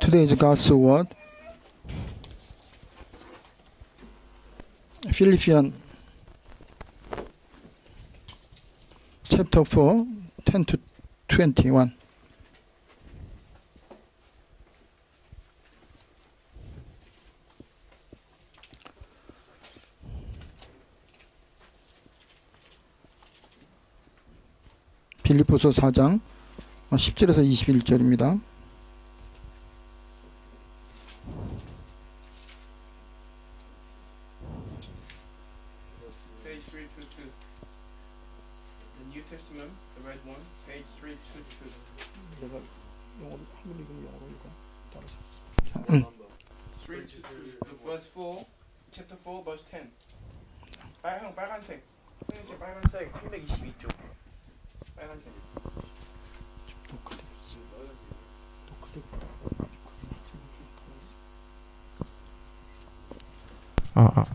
Today's God's word, Philippians chapter 4, 10 to 21. 빌립보서 4장 10절에서 21절입니다. Page 322. The New Testament, the red one, page 322. 내가 영어로 한글 읽으면 영어로 읽어. 따라서. 322. The verse 4, chapter 4, verse 10. 빨간색. 이제 빨간색 322쪽. 빨간색. 아. 322쪽.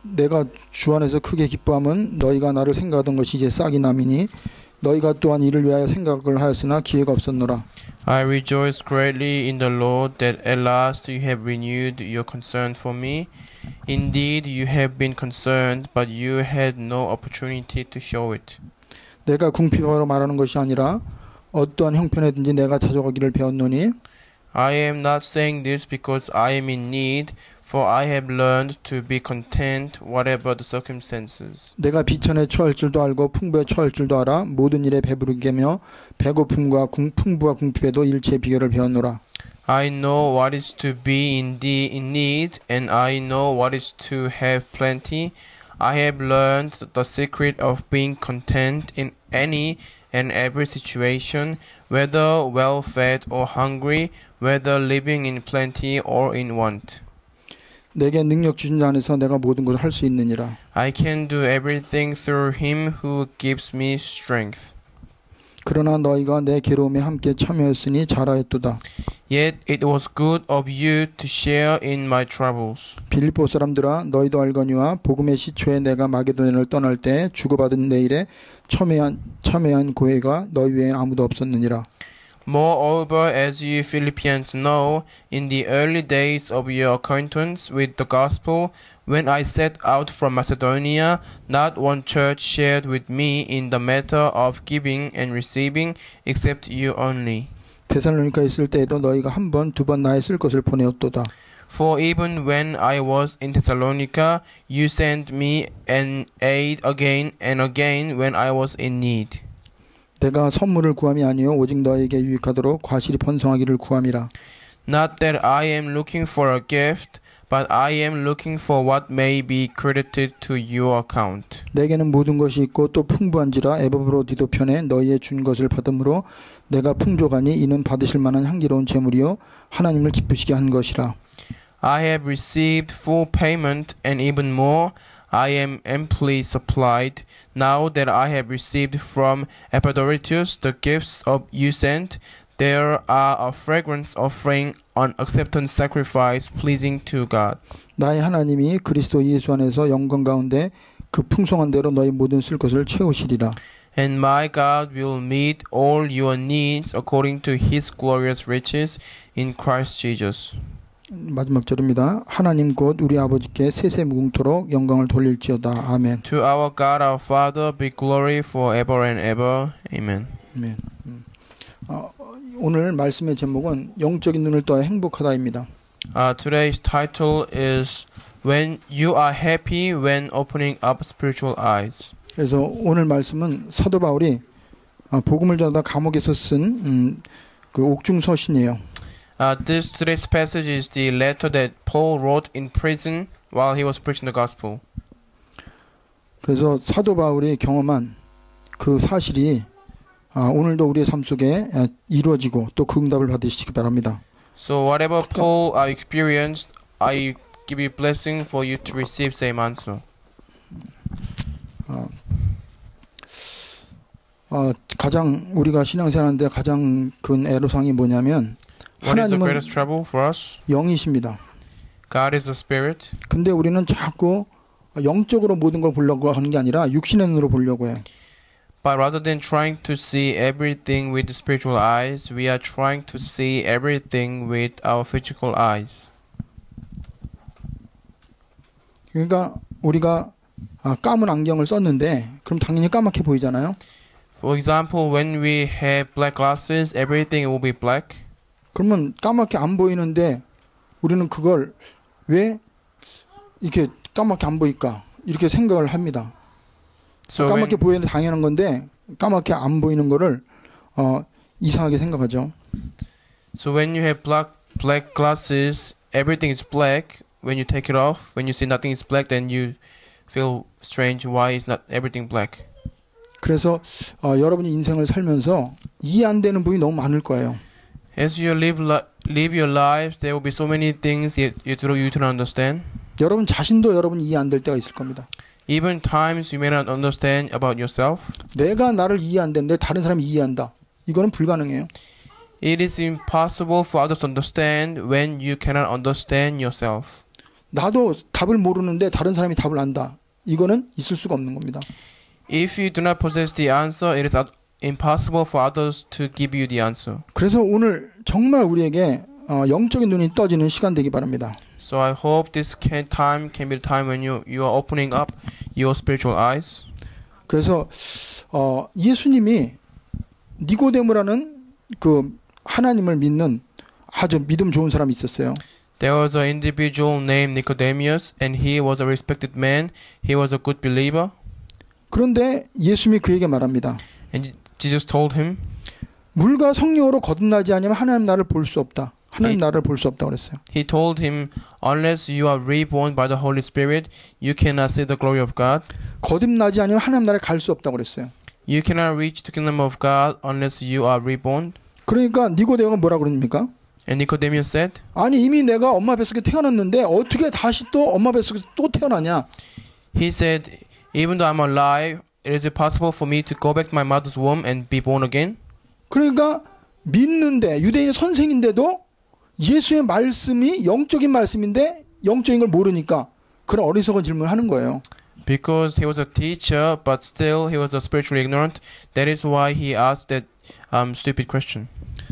내가 주 안에서 크게 기뻐함은 너희가 나를 생각하던 것이 이제 싹이 남이니 너희가 또한 이를 위하여 생각을 하였으나 기회가 없었노라. I rejoice greatly in the Lord that at last you have renewed your concern for me. Indeed, you have been concerned, but you had no opportunity to show it. 내가 궁핍하러 말하는 것이 아니라 어떠한 형편에든지 내가 찾아가기를 배웠노니 I am not saying this because I am in need, for I have learned to be content whatever the circumstances. 내가 비천에 처할 줄도 알고 풍부에 처할 줄도 알아 모든 일에 배부르게 하며 배고픔과 풍부와 궁핍에도 일체의 비결을 배웠노라. I know what is to be in need, and I know what is to have plenty. I have learned the secret of being content in any and every situation, whether well-fed or hungry, whether living in plenty or in want. 내게 능력 주신 자 안에서 내가 모든 것을 할 수 있느니라. I can do everything through him who gives me strength. 그러나 너희가 내 괴로움에 함께 참여했으니 잘하였도다. Yet it was good of you to share in my troubles. 빌립보 사람들아 너희도 알거니와 복음의 시초에 내가 마게도냐를 떠날 때 주고받은 내 일에 참여한 고해가 너희 외에는 아무도 없었느니라. Moreover, as you Philippians know, in the early days of your acquaintance with the gospel, when I set out from Macedonia, not one church shared with me in the matter of giving and receiving, except you only. 데살로니가 있을 때에도 너희가 한 번, 두 번 나의 쓸 것을 보내었도다. For even when I was in Thessalonica, you sent me an aid again and again when I was in need. 내가 선물을 구함이 아니요 오직 너에게 유익하도록 과실이 번성하기를 구함이라. Not that I am looking for a gift, but I am looking for what may be credited to your account. 내게는 모든 것이 있고 또 풍부한지라 에베브로디도 편에 너희의 준 것을 받음으로 내가 풍족하니 이는 받으실 만한 향기로운 제물이요 하나님을 기쁘시게 한 것이라. I have received full payment and even more. I am amply supplied. Now that I have received from Epaphroditus the gifts of you sent, there are a fragrance offering, an acceptance sacrifice pleasing to God. 나의 하나님이 그리스도 예수 안에서 영광 가운데 그 풍성한 대로 너희 모든 쓸 것을 채우시리라. And my God will meet all your needs according to His glorious riches in Christ Jesus. 마지막 절입니다. 하나님 곧 우리 아버지께 세세 무궁토록 영광을 돌릴지어다. 아멘. To our God our Father be glory forever and ever. Amen. 아멘. 오늘 말씀의 제목은 영적인 눈을 떠야 행복하다입니다. Today's title is When You Are Happy When Opening Up Spiritual Eyes. 그래서 오늘 말씀은 사도 바울이 복음을 전하다 감옥에서 쓴 그 옥중서신이에요. Today's passage is the letter that Paul wrote in prison while he was preaching the gospel. 그래서 사도 바울이 경험한 그 사실이 오늘도 우리의 삶 속에 이루어지고 또 그 응답을 받으시기 바랍니다. So whatever Paul experienced, I give you blessing for you to receive same answer. 가장 우리가 신앙생활하는데 가장 큰 애로사항이 뭐냐면 What is the 하나님은 greatest trouble for us? 영이십니다. God is a spirit. 근데 우리는 자꾸 영적으로 모든 걸 보려고 하는 게 아니라 육신의 눈으로 보려고 해요. But rather than trying to see everything with the spiritual eyes, we are trying to see everything with our physical eyes. 그러니까 우리가 까만 안경을 썼는데 그럼 당연히 까맣게 보이잖아요. For example, when we have black glasses, everything will be black. 그러면 까맣게 안 보이는데 우리는 그걸 왜 이렇게 까맣게 안 보일까? 이렇게 생각을 합니다. So 까맣게 when, 보이는 당연한 건데 까맣게 안 보이는 거를 이상하게 생각하죠. so when you have black glasses, everything is black. When you take it off, when you see nothing is black, then you feel strange. Why is not everything black? 그래서 여러분이 인생을 살면서 이해 안 되는 부분이 너무 많을 거예요. As you live your lives, there will be so many things you don't understand. 여러분 자신도 여러분 이해 안 될 때가 있을 겁니다. Even times you may not understand about yourself. 내가 나를 이해 안 되는데 다른 사람이 이해한다. 이거는 불가능해요. It is impossible for others to understand when you cannot understand yourself. 나도 답을 모르는데 다른 사람이 답을 안다. 이거는 있을 수가 없는 겁니다. If you do not possess the answer, it is impossible for others to give you the answer. 그래서 오늘 정말 우리에게 영적인 눈이 떠지는 시간 되기 바랍니다. So I hope this time can be the time when you are opening up your spiritual eyes. 그래서 예수님이 니고데모라는 그 하나님을 믿는 아주 믿음 좋은 사람이 있었어요. There was an individual named Nicodemus, and he was a respected man. He was a good believer. 그런데 예수님이 그에게 말합니다. And Jesus told him, 물과 성령으로 거듭나지 않으면 하나님 나라를 볼 수 없다. 하나님 나라를 볼 수 없다고 그랬어요. He told him, unless you are reborn by the Holy Spirit, you cannot see the glory of God. 거듭나지 않으면 하나님 나라에 갈 수 없다고 그랬어요. You cannot reach the kingdom of God unless you are reborn. 그러니까 니고데모가 뭐라 그럽니까? And Nicodemus said, 아니 이미 내가 엄마 뱃속에 태어났는데 어떻게 다시 또 엄마 뱃속에서 또 태어나냐? he said, even though I'm alive, is it possible for me to go back to my mother's womb and be born again? 그러니까 믿는데 유대인의 선생인데도 예수의 말씀이 영적인 말씀인데 영적인 걸 모르니까 그런 어리석은 질문을 하는 거예요. Because he was a teacher, but still he was spiritually ignorant. That is why he asked that stupid question.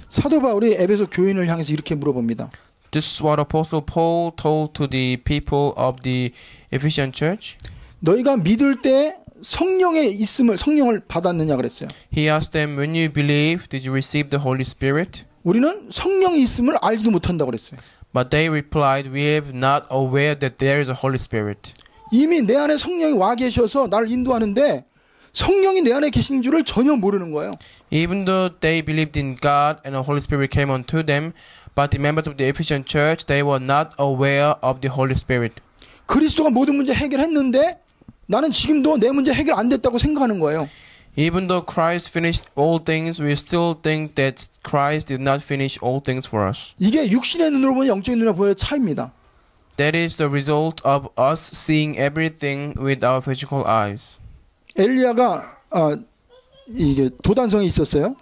사도 바울이 에베소 교인을 향해서 이렇게 물어봅니다. This is what Apostle Paul told to the people of the Ephesian church. 너희가 믿을 때 성령의 있음을 성령을 받았느냐 그랬어요. He asked them, when you believe, did you receive the Holy Spirit? 우리는 성령의 있음을 알지도 못한다고 그랬어요. But they replied, we are not aware that there is a Holy Spirit. 이미 내 안에 성령이 와 계셔서 나를 인도하는데 성령이 내 안에 계신 줄을 전혀 모르는 거예요. Even though they believed in God and the Holy Spirit came unto them, but the members of the Ephesian church, they were not aware of the Holy Spirit. 그리스도가 모든 문제 해결했는데 나는 지금도 내 문제 해결 안 됐다고 생각하는 거예요. Even though Christ finished all things, we still think that Christ did not finish all things for us. 이게 육신의 눈으로 보는 영적인 눈으로 보는 차이입니다. That is the result of us seeing everything with our physical eyes. 엘리야가 이게 도단성에 있었어요.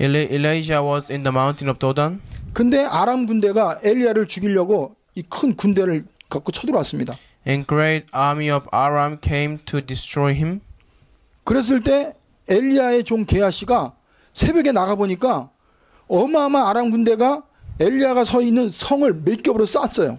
Elijah was in the mountain of Dodan. 근데 아람 군대가 엘리야를 죽이려고 이 큰 군대를 갖고 쳐들어왔습니다. And great army of Aram came to destroy him. 그랬을 때 엘리야의 종 게하시가 새벽에 나가 보니까 어마어마한 아람 군대가 엘리야가 서 있는 성을 몇 겹으로 쌌어요.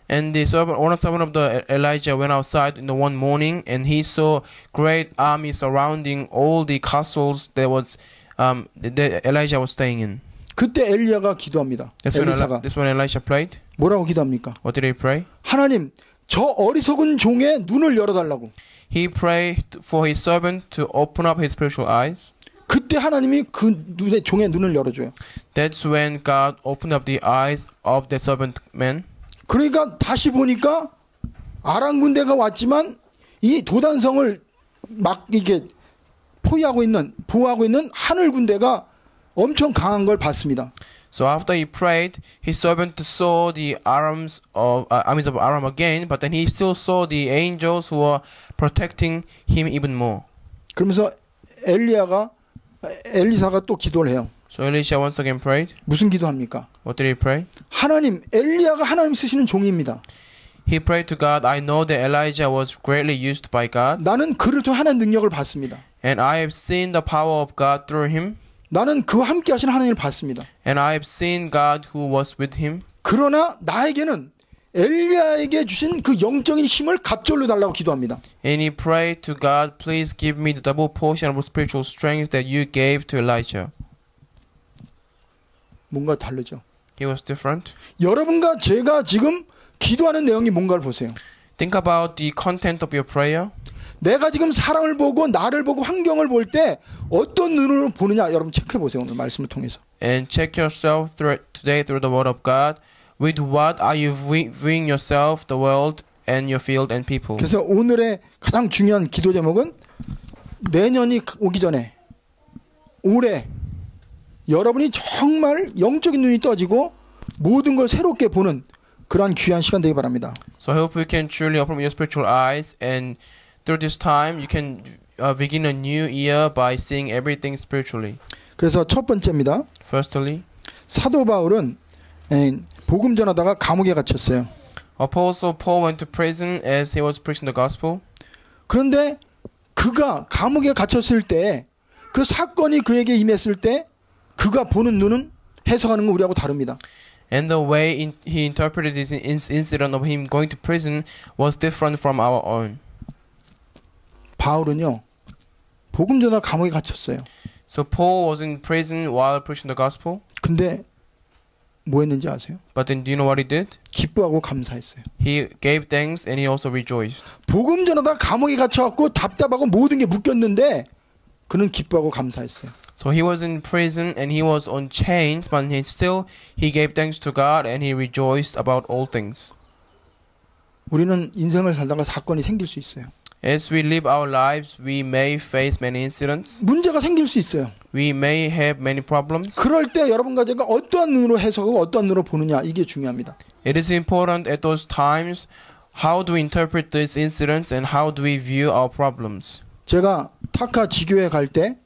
And the one of the Elijah went outside in the one morning, and he saw great army surrounding all the castles that was that Elijah was staying in. 그때 엘리야가 기도합니다. 엘리사가 That's when Elisha prayed. 뭐라고 기도합니까? What did he pray? 하나님, 저 어리석은 종의 눈을 열어달라고. He prayed for his servant to open up his spiritual eyes. 그때 하나님이 그 종의 눈을 열어줘요. That's when God opened up the eyes of the servant man. 그러니까 다시 보니까 아람 군대가 왔지만 이 도단성을 막 이게 보호하고 있는 하늘 군대가 엄청 강한 걸 봤습니다. So after he prayed, his servant saw the armies of Aram again, but then he still saw the angels who were protecting him even more. 그러면서 엘리사가 또 기도를 해요. So Elisha once again prayed. 무슨 기도합니까? What did he pray? 하나님, 엘리야가 하나님 쓰시는 종입니다. He prayed to God, I know that Elijah was greatly used by God, 나는 그를 통해 하나님 능력을 봤습니다. and I have seen the power of God through him, 나는 그와 함께 하시는 하나님을 봤습니다. and I have seen God who was with him. 그러나 나에게는 엘리야에게 주신 그 영적인 힘을 갑절로 달라고 기도합니다. And he prayed to God, please give me the double portion of spiritual strength that you gave to Elijah. 뭔가 다르죠. He was different. 여러분과 제가 지금 기도하는 내용이 뭔가를 보세요. Think about the content of your prayer. 내가 지금 사람을 보고 나를 보고 환경을 볼 때 어떤 눈으로 보느냐 여러분 체크해 보세요. 오늘 말씀을 통해서. And check yourself today through the word of God. With what are you viewing yourself, the world, and your field and people? 그래서 오늘의 가장 중요한 기도 제목은 내년이 오기 전에 올해 여러분이 정말 영적인 눈이 떠지고 모든 걸 새롭게 보는 그러한 귀한 시간 되기 바랍니다. So I hope you can truly open your spiritual eyes, and through this time you can begin a new year by seeing everything spiritually. 그래서 첫 번째입니다. Firstly, 사도 바울은 복음 전하다가 감옥에 갇혔어요. Apostle Paul went to prison as he was preaching the gospel. 그런데 그가 감옥에 갇혔을 때 그 사건이 그에게 임했을 때 그가 보는 눈은 해석하는 건 우리하고 다릅니다. And the way he interpreted this incident of him going to prison was different from our own. 바울은요. 복음 전하 감옥에 갇혔어요. So Paul was in prison while preaching the gospel. 근데 뭐 했는지 아세요? But then do you know what he did? 기뻐하고 감사했어요. He gave thanks and he also rejoiced. 복음 전하다 감옥에 갇혀갖고 답답하고 모든 게 묶였는데 그는 기뻐하고 감사했어요. So he was in prison and he was on chains, but he gave thanks to God and he rejoiced about all things. 우리는 인생을 살다가 사건이 생길 수 있어요. As we live our lives, we may face many incidents. 문제가 생길 수 있어요. We may have many problems. 그럴 때 여러분과 제가 어떠한 눈으로 해석하고 어떠한 눈으로 보느냐 이게 중요합니다. It is important at those times how do we interpret these incidents and how do we view our problems. 제가 타카 지교회 갈 때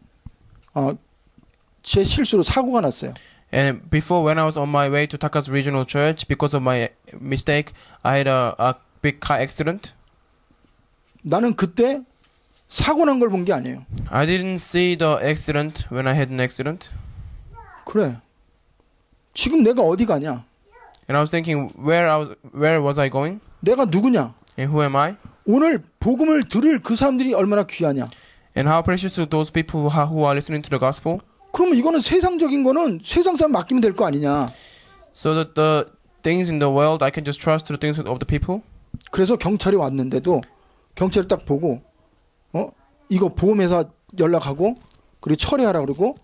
제 실수로 사고가 났어요. And before, when I was on my way to Taka's regional church, because of my mistake, I had a big car accident. 나는 그때 사고 난 걸 본 게 아니에요. I didn't see the accident when I had an accident. 그래. 지금 내가 어디 가냐? And I was thinking, where was I going? 내가 누구냐? And who am I? 오늘 복음을 들을 그 사람들이 얼마나 귀하냐? And how precious to those people who are listening to the gospel? 그러면 이거는 세상적인 거는 세상 사람 맡기면 될 거 아니냐? So that the things in the world, I can just trust to the things of the people. 그래서 경찰이 왔는데도 경찰이 딱 보고 이거 보험회사 연락하고 그리고 처리하라 그러고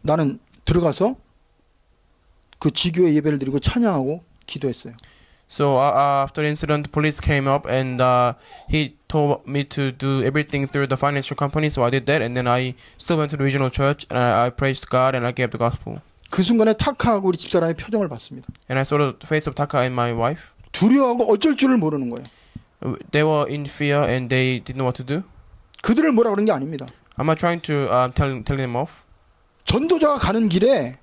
나는 들어가서 그 지교회 예배를 드리고 찬양하고 기도했어요. So after the incident, police came up and he told me to do everything through the financial company. So I did that, and then I still went to the regional church and I praised God and I gave the gospel. 그 순간에 타카하고 우리 집사람의 표정을 봤습니다. And I saw the face of Taka and my wife. 두려워하고 어쩔 줄을 모르는 거예요. They were in fear and they didn't know what to do. 그들을 뭐라 그런 게 아닙니다. I'm not trying to tell them off. 전도자가 가는 길에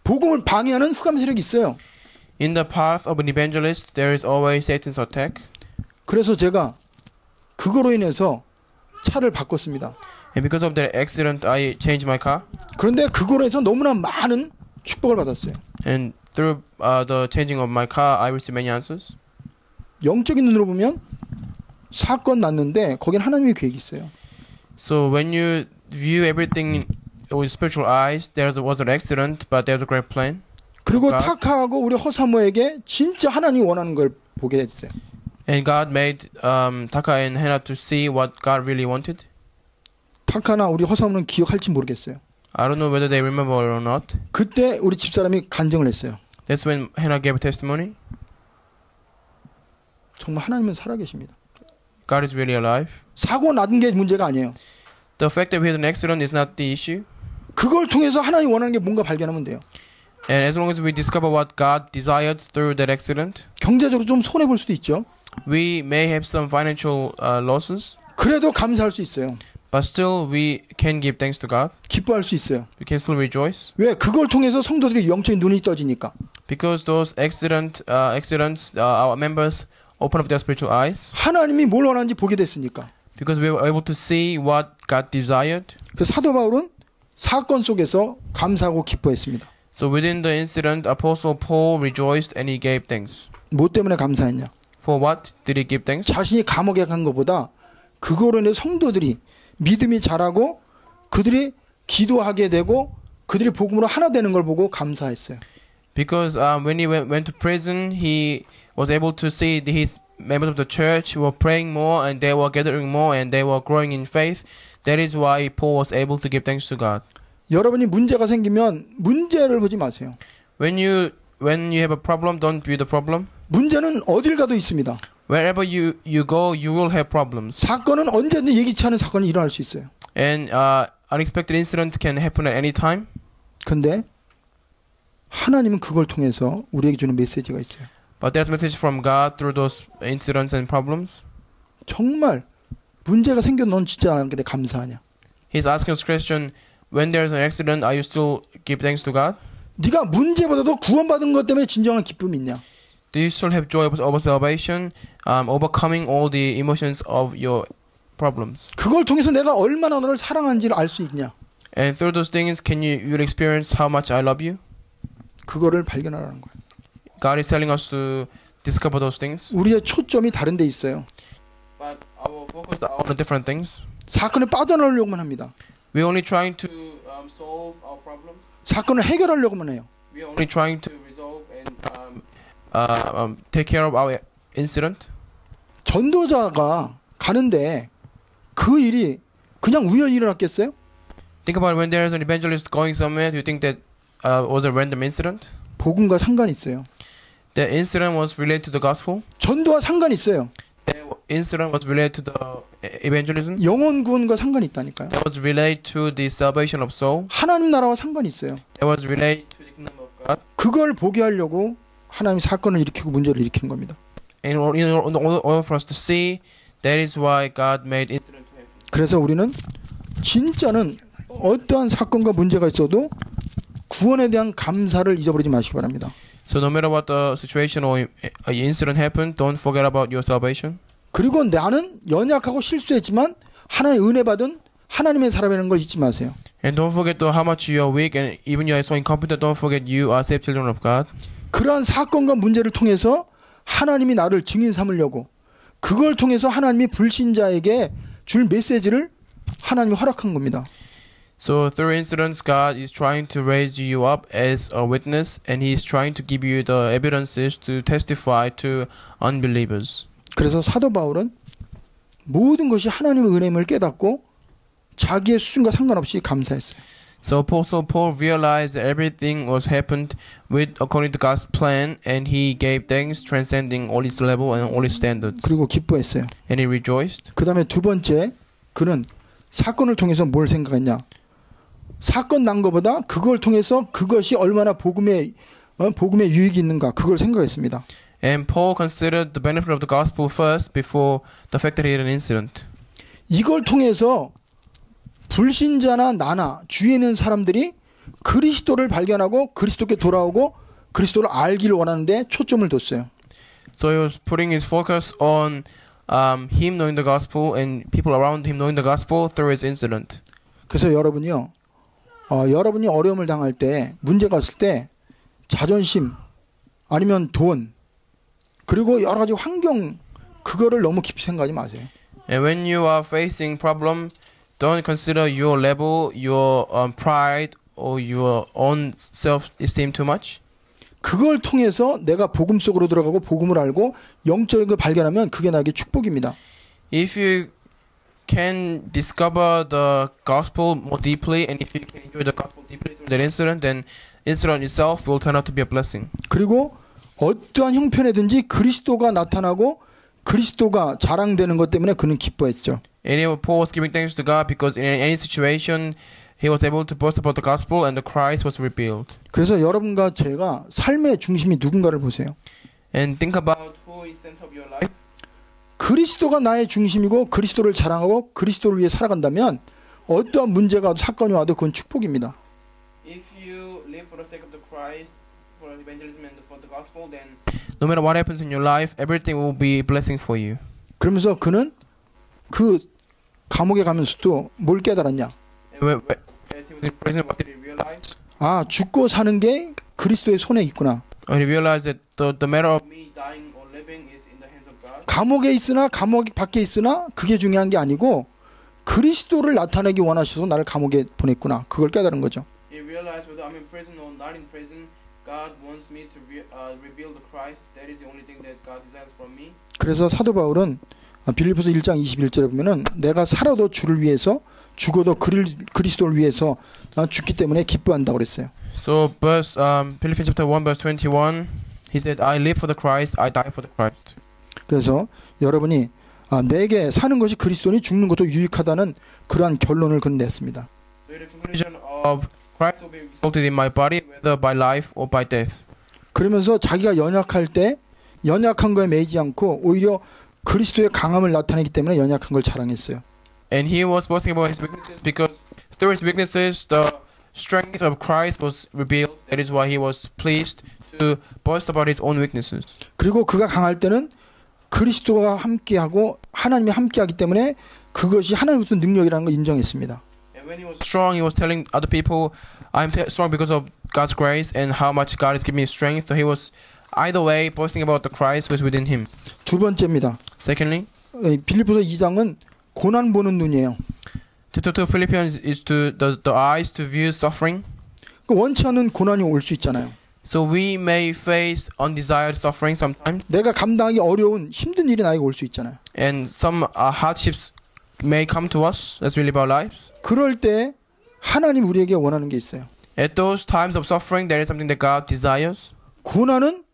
복음을 방해하는 흑암 세력이 있어요. In the path of an evangelist, there is always Satan's attack. 그래서 제가 그거로 인해서 차를 바꿨습니다. And because of that accident, I changed my car. 그런데 그거로 해서 너무나 많은 축복을 받았어요. And through the changing of my car, I received many answers. 영적인 눈으로 보면 사건 났는데 거긴 하나님의 계획이 있어요. So when you view everything with spiritual eyes, there was an accident, but there's a great plan. 그리고 God. 타카하고 우리 허사모에게 진짜 하나님이 원하는 걸 보게 했어요. And God made Taka and Hannah to see what God really wanted. 타카나 우리 허사모는 기억할지 모르겠어요. I don't know whether they remember or not. 그때 우리 집사람이 간증을 했어요. That's when Hannah gave a testimony. 정말 하나님은 살아계십니다. God is really alive. 사고 난 게 문제가 아니에요. The fact that we had an accident is not the issue. 그걸 통해서 하나님 원하는 게 뭔가 발견하면 돼요. And as long as we discover what God desired through that accident, 경제적으로 좀 손해 볼 수도 있죠. we may have some financial losses, 그래도 감사할 수 있어요. but still we can give thanks to God. 기뻐할 수 있어요. We can still rejoice 왜? 그걸 통해서 성도들이 영적인 눈이 떠지니까. because those accidents, our members open up their spiritual eyes 하나님이 뭘 원하는지 보게 됐으니까. because we were able to see what God desired. 그 사도 바울은 사건 속에서 감사하고 기뻐했습니다. So within the incident, Apostle Paul rejoiced and he gave thanks. 뭐 때문에 감사했냐? For what did he give thanks? 자신이 감옥에 간 것보다 그거로 인해 성도들이 믿음이 자라고 그들이 기도하게 되고 그들이 복음으로 하나 되는 걸 보고 감사했어요. Because when he went to prison, he was able to see his members of the church were praying more and they were gathering more and they were growing in faith. That is why Paul was able to give thanks to God. 여러분이 문제가 생기면 문제를 보지 마세요. When you have a problem, don't view the problem. 문제는 어딜 가도 있습니다. Wherever you go, you will have problems. 사건은 언제든지 예기치 않은 사건이 일어날 수 있어요. And unexpected incidents can happen at any time. 근데 하나님은 그걸 통해서 우리에게 주는 메시지가 있어요. But there's a message from God through those incidents and problems. 정말 문제가 생겨 넌 진짜 하나님께 감사하냐? He's asking us question, when there's an accident, are you still give thanks to God? 네가 문제보다도 구원받은 것 때문에 진정한 기쁨이 있냐? Do you still have joy over salvation, overcoming all the emotions of your problems? 그걸 통해서 내가 얼마나 너를 사랑하는지를 알 수 있냐? And through those things, can you'll experience how much I love you? 그거를 발견하라는 거예요. God is telling us to discover those things. 우리의 초점이 다른 데 있어요. But our focus are on different things. 사건에 빠져나오려고만 합니다. We're only trying to solve our problems. 사건을 해결하려고만 해요. We're only trying to resolve and take care of our incident. 전도자가 가는데 그 일이 그냥 우연히 일어났겠어요? Think about when there's an evangelist going somewhere. Do you think that was a random incident? 복음과 상관이 있어요. The incident was related to the gospel. 전도와 상관이 있어요. The incident was related to the evangelism. 영혼 구원과 상관이 있다니까요. That was related to the salvation of soul. 하나님 나라와 상관이 있어요. That was related to the kingdom of God. 그걸 보게 하려고 하나님이 사건을 일으키고 문제를 일으키는 겁니다. In order for us to see, that is why God made incident to happen. 그래서 우리는 진짜는 어떠한 사건과 문제가 있어도 구원에 대한 감사를 잊어버리지 마시기 바랍니다. So no matter what the situation or incident happened, don't forget about your salvation. 그리고 나는 연약하고 실수했지만 하나님의 은혜 받은 하나님의 사람이라는 걸 잊지 마세요. And don't forget how much you are weak and even you are so incompetent. Don't forget you are saved children of God. 그러한 사건과 문제를 통해서 하나님이 나를 증인 삼으려고 그걸 통해서 하나님이 불신자에게 줄 메시지를 하나님이 허락한 겁니다. So through incidents, God is trying to raise you up as a witness, and He is trying to give you the evidences to testify to unbelievers. 그래서 사도 바울은 모든 것이 하나님의 은혜임을 깨닫고 자기의 수준과 상관없이 감사했어요. So Apostle Paul realized that everything was happened with according to God's plan, and he gave thanks, transcending all His level and all His standards. 그리고 기뻐했어요. And he rejoiced. 그 다음에 두 번째, 그는 사건을 통해서 뭘 생각했냐? 사건 난 것보다 그걸 통해서 그것이 얼마나 복음의 유익이 있는가 그걸 생각했습니다. And Paul considered the benefit of the gospel first before the fact that he had an incident. 이걸 통해서 불신자나 나나 주위에 있는 사람들이 그리스도를 발견하고 그리스도께 돌아오고 그리스도를 알기를 원하는데 초점을 뒀어요. So he was putting his focus on him knowing the gospel and people around him knowing the gospel through his incident. 그래서 여러분이요, 여러분이 어려움을 당할 때 문제가 있을 때 자존심 아니면 돈 그리고 여러 가지 환경 그거를 너무 깊이 생각하지 마세요. And when you are facing problem, don't consider your level, your pride or your own self-esteem too much. 그걸 통해서 내가 복음 속으로 들어가고 복음을 알고 영적인 걸 발견하면 그게 나에게 축복입니다. If you can discover the gospel more deeply and if you can enjoy the gospel deeply through that incident, then incident itself will turn out to be a blessing. 그리고 어떠한 형편에든지 그리스도가 나타나고 그리스도가 자랑되는 것 때문에 그는 기뻐했죠. And Paul was giving thanks to God because in any situation he was able to boast about the gospel and the Christ was revealed. 그래서 여러분과 제가 삶의 중심이 누군가를 보세요. And think about who is center of your life. 그리스도가 나의 중심이고 그리스도를 자랑하고 그리스도를 위해 살아간다면 어떠한 문제가 사건이 와도 그건 축복입니다. If you live for the sake of the Christ, for evangelism and for the gospel, then No matter what happens in your life, everything will be a blessing for you. 그러면서 그는 그 감옥에 가면서도 뭘 깨달았냐? And as he was in prison, what did he realize? 아, 죽고 사는 게 그리스도의 손에 있구나. He realized that the matter of me dying or living is in the hands of God. 감옥에 있으나 감옥 밖에 있으나 그게 중요한 게 아니고 그리스도를 나타내기 원하셔서 나를 감옥에 보냈구나. 그걸 깨달은 거죠. He realized whether I'm in prison or not in prison, God wants me to reveal the Christ. That is the only thing that God desires from me. 그래서 사도 바울은 빌립보서 1장 21절에 보면은 내가 살아도 주를 위해서 죽어도 그리스도를 위해서 죽기 때문에 기뻐한다고 그랬어요. So verse Philippians chapter 1 verse 21, he said, I live for the Christ, I die for the Christ. 그래서 여러분이 내게 사는 것이 그리스도니 죽는 것도 유익하다는 그러한 결론을 그는 냈습니다. So the conclusion of Christ will be exalted in my body, whether by life or by death. 그러면서 자기가 연약할 때 연약한 거에 매이지 않고 오히려 그리스도의 강함을 나타내기 때문에 연약한 걸 자랑했어요. And he was boasting about his weaknesses because through his weaknesses the strength of Christ was revealed. That is why he was pleased to boast about his own weaknesses. 그리고 그가 강할 때는 그리스도와 함께하고 하나님이 함께하기 때문에 그것이 하나님으로부터 능력이라는 걸 인정했습니다. And when he was strong, he was telling other people, I'm strong because of God's grace and how much God has given me strength. So he was either way boasting about the Christ who is within him. 두 번째입니다. Secondly, 빌립보서 2장은 고난 보는 눈이에요. to Philippians is to the eyes to view suffering. 원치 않은 고난이 올 수 있잖아요. So we may face undesired suffering sometimes, 내가 감당하기 어려운 힘든 일이 나에게 올 수 있잖아요. and some hardships may come to us as we live our lives. 그럴 때 하나님 우리에게 원하는 게 있어요. At those times of suffering, there is something that God desires. 고난은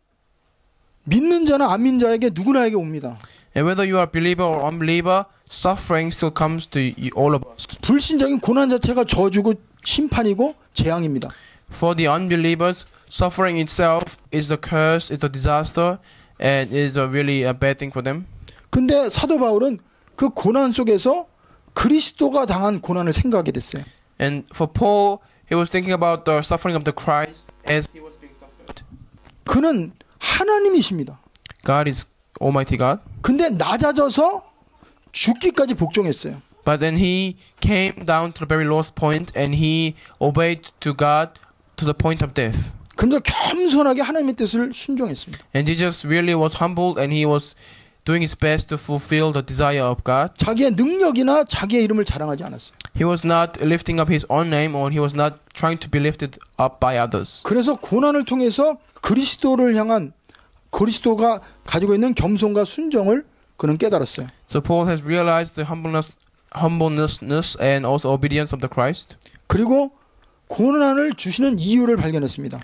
믿는 자나 안 믿는 자에게 누구나에게 옵니다. And whether you are a believer or unbeliever, suffering still comes to all of us. 불신자인 고난 자체가 저주고 심판이고 재앙입니다. For the unbelievers, suffering itself is a curse, is a disaster, and is a really a bad thing for them. 근데 사도 바울은 그 고난 속에서 그리스도가 당한 고난을 생각하게 됐어요. And for Paul, he was thinking about the suffering of the Christ as he was being suffered. 그는 하나님이십니다. God is Almighty God. 근데 낮아져서 죽기까지 복종했어요. But then he came down to the very lowest point and he obeyed to God to the point of death. 그래서 겸손하게 하나님의 뜻을 순종했습니다. And Jesus really was humbled and he was doing his best to fulfill the desire of God. 자기의 능력이나 자기의 이름을 자랑하지 않았어요. He was not lifting up his own name or he was not trying to be lifted up by others. 그래서 고난을 통해서 그리스도를 향한 그리스도가 가지고 있는 겸손과 순종을 그는 깨달았어요. So Paul has realized the humbleness and also obedience of the Christ. 그리고 고난을 주시는 이유를 발견했습니다.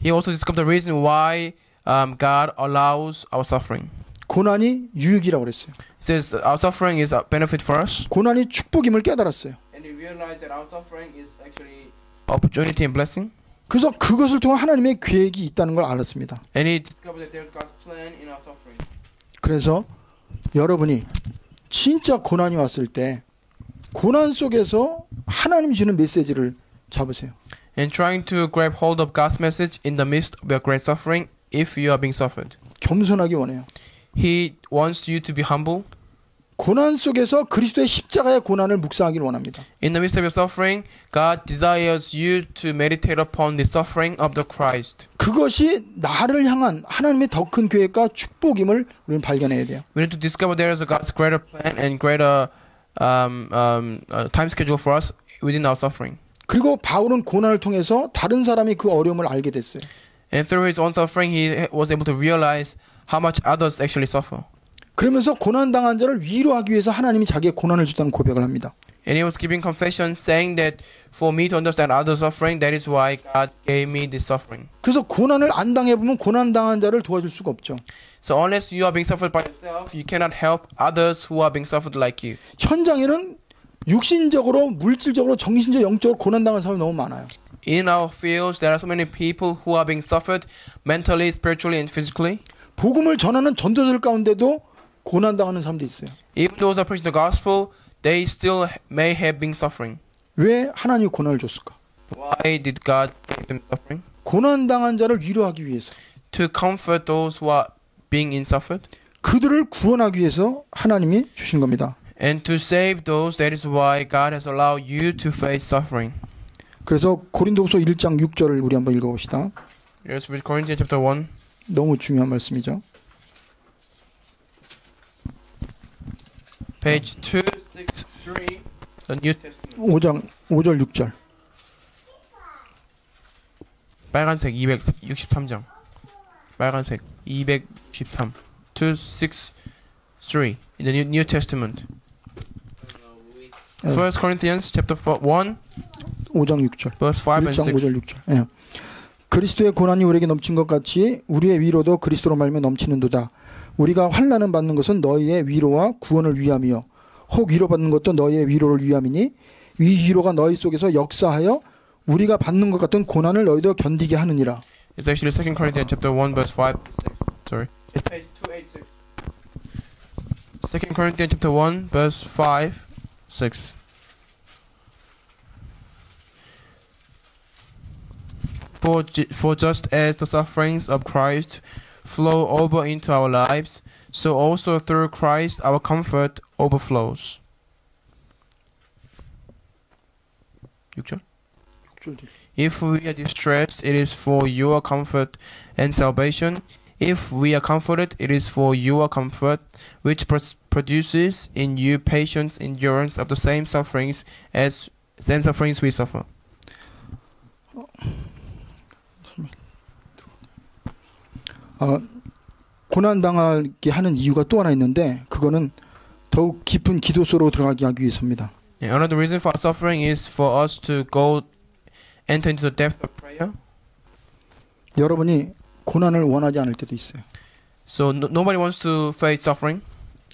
He also discovered the reason why God allows our suffering. 고난이 유익이라고 그랬어요. He says our suffering is a benefit for us. 고난이 축복임을 깨달았어요. And he realized that our suffering is actually opportunity and blessing. 그래서 그것을 통해 하나님의 계획이 있다는 걸 알았습니다. And he discovered that there's God's plan in our suffering. 그래서 여러분이 진짜 고난이 왔을 때 고난 속에서 하나님이 주는 메시지를 잡으세요. And trying to grab hold of God's message in the midst of your great suffering if you are being suffered. 겸손하기 원해요. He wants you to be humble. 고난 속에서 그리스도의 십자가의 고난을 묵상하기를 원합니다. In the midst of your suffering, God desires you to meditate upon the suffering of the Christ. 그것이 나를 향한 하나님의 더 큰 계획과 축복임을 우리는 발견해야 돼요. We need to discover there is a God's greater plan and greater time schedule for us within our suffering. 그리고 바울은 고난을 통해서 다른 사람이 그 어려움을 알게 됐어요. And through his own suffering, he was able to realize how much others actually suffer. 그러면서 고난당한 자를 위로하기 위해서 하나님이 자기의 고난을 줬다는 고백을 합니다. And he was giving confession saying that for me to understand others' suffering, that is why God gave me this suffering. 그래서 고난을 안 당해보면 고난당한 자를 도와줄 수가 없죠. So unless you are being suffered by yourself, you cannot help others who are being suffered like you. 현장에는 육신적으로, 물질적으로, 정신적으로, 영적으로 고난당한 사람이 너무 많아요. In our fields, there are so many people who are being suffered mentally, spiritually, and physically. 복음을 전하는 전도자들 가운데도 고난당하는 사람도 있어요. Even those that preach the gospel, they still may have been suffering. 왜 하나님이 고난을 줬을까? Why did God give them suffering? 고난당한 자를 위로하기 위해서. To comfort those who are being insuffered. 그들을 구원하기 위해서 하나님이 주신 겁니다. And to save those, that is why God has allowed you to face suffering. 그래서 고린도후서 1장 6절을 우리 한번 읽어봅시다. Let's read Corinthians chapter 1. 너무 중요한 말씀이죠. Page 263, the New Testament. 5절 6절. 빨간색 263장. 빨간색 263. 263 in the New Testament. 예, 1 Corinthians chapter 1, 5장 6절. verse 5 and 1장 6. 5절 6절. 예. 그리스도의 고난이 우리에게 넘친 것 같이 우리의 위로도 그리스도로 말미암아 넘치는도다. 우리가 환난을 받는 것은 너희의 위로와 구원을 위함이요 혹 위로받는 것도 너희의 위로를 위함이니 이 위로가 너희 속에서 역사하여 우리가 받는 것 같은 고난을 너희도 견디게 하느니라. It's actually 2 Corinthians chapter 1 verse 5. Sorry. It's page 286. 2 Corinthians chapter 1 verse 5, 6. For just as the sufferings of Christ flow over into our lives, so also through Christ our comfort overflows. 6절. If we are distressed, it is for your comfort and salvation. If we are comforted, it is for your comfort, which produces in you patience, endurance of the same sufferings we suffer. 고난당하게 하는 이유가 또 하나 있는데 그거는 더욱 깊은 기도 속으로 들어가게 하기 위해서입니다. And another reason for our suffering is for us to enter into the depth of prayer. 여러분이 고난을 원하지 않을 때도 있어요. So nobody wants to face suffering,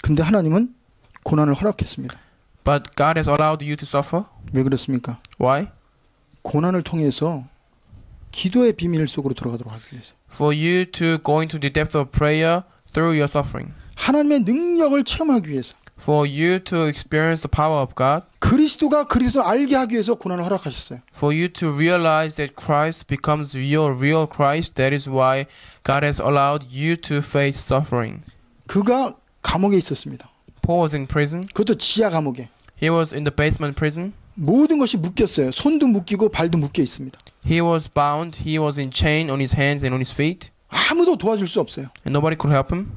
근데 하나님은 고난을 허락했습니다. but God has allowed you to suffer. 왜 그렇습니까? Why? 고난을 통해서 기도의 비밀 속으로 들어가도록 하기 위해서. For you to go into the depth of prayer through your suffering. 하나님의 능력을 체험하기 위해서. For you to experience the power of God. 그리스도가 그리스도를 알게 하기 위해서 고난을 허락하셨어요. For you to realize that Christ becomes your real Christ. That is why God has allowed you to face suffering. 그가 감옥에 있었습니다. Paul was in prison. 그것도 지하 감옥에. He was in the basement prison. 모든 것이 묶였어요. 손도 묶이고 발도 묶여 있습니다. He was bound. He was in chain on his hands and on his feet. 아무도 도와줄 수 없어요. And nobody could help him.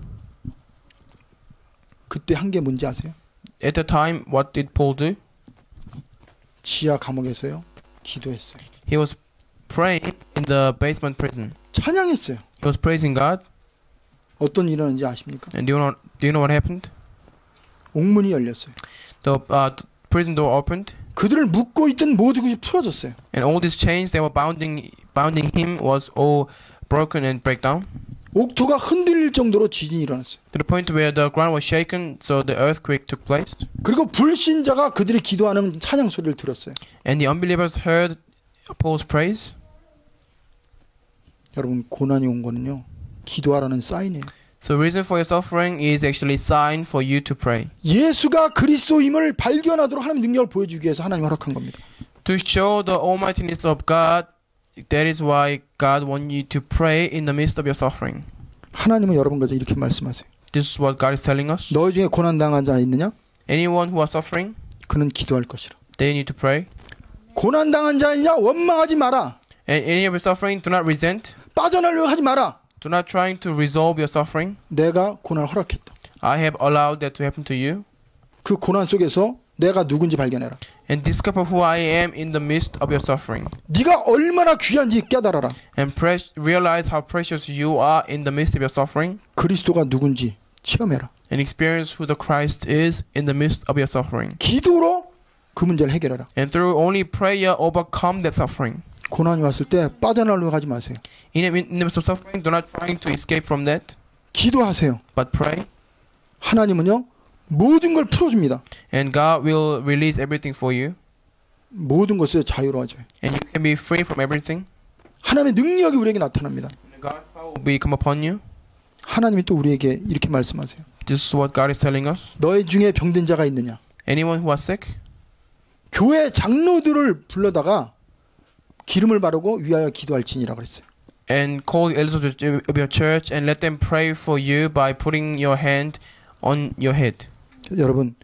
그때 한 게 뭔지 아세요? At the time, what did Paul do? 지하 감옥에서요. 기도했어요. He was praying in the basement prison. 찬양했어요. He was praising God. 어떤 일이 일어났는지 아십니까? And do you know what happened? 옥문이 열렸어요. The prison door opened. 그들을 묶고 있던 모든 것이 풀어졌어요. And all these chains that were bounding him was all broken and break down. 옥토가 흔들릴 정도로 지진이 일어났어요. To the point where the ground was shaken, so the earthquake took place. 그리고 불신자가 그들이 기도하는 찬양 소리를 들었어요. And the unbelievers heard Paul's praise. 여러분 고난이 온 거는요. 기도하라는 사인이에요. So the reason for your suffering is actually a sign for you to pray. 예수가 그리스도임을 발견하도록 하나님의 능력을 보여주기 위해서 하나님이 허락한 겁니다. To show the almightiness of God, that is why God wants you to pray in the midst of your suffering. 하나님은 여러분과 이렇게 말씀하세요. This is what God is telling us. 너희 중에 고난당한 자 있느냐? Anyone who are suffering, 그는 기도할 것이라. they need to pray. 고난당한 자 있냐? 원망하지 마라. And any of your suffering, do not resent. 빠져나려고 하지 마라. Do not trying to resolve your suffering. 내가 고난을 허락했다. I have allowed that to happen to you. 그 고난 속에서 내가 누군지 발견해라. And discover who I am in the midst of your suffering. 네가 얼마나 귀한지 깨달아라. And realize how precious you are in the midst of your suffering. 그리스도가 누군지 체험해라. And experience who the Christ is in the midst of your suffering. 기도로 그 문제를 해결해라. And through only prayer overcome that suffering. 고난이 왔을 때 빠져나가려고 하지 마세요. In the midst of suffering, do not trying to escape from that, 기도하세요. but pray. 하나님은요 모든 걸 풀어줍니다. And God will release everything for you. 모든 것에 자유로워져요. And you can be free from everything. 하나님의 능력이 우리에게 나타납니다. And God's power will come upon you. 하나님이 또 우리에게 이렇게 말씀하세요. This is what God is telling us. 너희 중에 병든 자가 있느냐? Anyone who are sick? 교회 장로들을 불러다가 기름을 바르고 위하여 기도할지니라 그랬어요. and call the elders of your church and let them pray for you by putting your hand on your head. 여러분